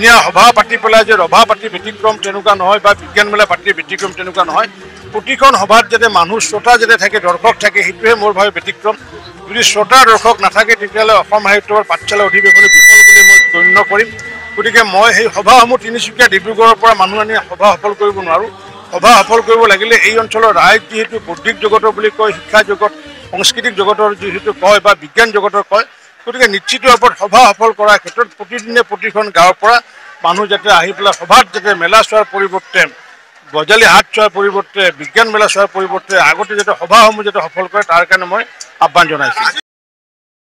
ধুনীয়া সভা পাতি পেলাই যে ৰভা পাতি ব্যতিক্ৰম তেনেকুৱা নহয় বা বিজ্ঞান মেলা পাতি ব্যতিক্ৰম তেনেকুৱা নহয় প্ৰতিখন সভাত যাতে মানুহ শ্ৰোতা যাতে থাকে দৰ্শক থাকে সেইটোৱে মোৰ ভাবে ব্যতিক্ৰম যদি শ্ৰোতা দৰ্শক নাথাকে তেতিয়াহ'লে অসম সাহিত্যৰ পাঠশালা অধিৱেশনে বিফল বুলি মই গণ্য কৰিম গতিকে মই সেই সভাসমূহ তিনিচুকীয়া ডিব্ৰুগড়ৰ পৰা মানুহ আনি সভা সফল কৰিব নোৱাৰোঁ সভা সফল কৰিব লাগিলে এই অঞ্চলৰ ৰাইজ যিহেতু বৌদ্ধিক জগতৰ বুলি কয় শিক্ষা জগত সাংস্কৃতিক জগতৰ যিহেতু কয় বা বিজ্ঞান জগতৰ কয় গতিকে নিশ্চিত ওপৰত সভা সফল কৰাৰ ক্ষেত্ৰত প্ৰতিদিনে প্ৰতিখন গাঁৱৰ পৰা মানুহ যাতে আহি পেলাই সভাত যাতে মেলা চোৱাৰ পৰিৱৰ্তে গজালি হাট চোৱাৰ পৰিৱৰ্তে বিজ্ঞান মেলা চোৱাৰ পৰিৱৰ্তে আগতে যাতে সভাসমূহ যাতে সফল কৰে তাৰ কাৰণে মই আহ্বান জনাইছোঁ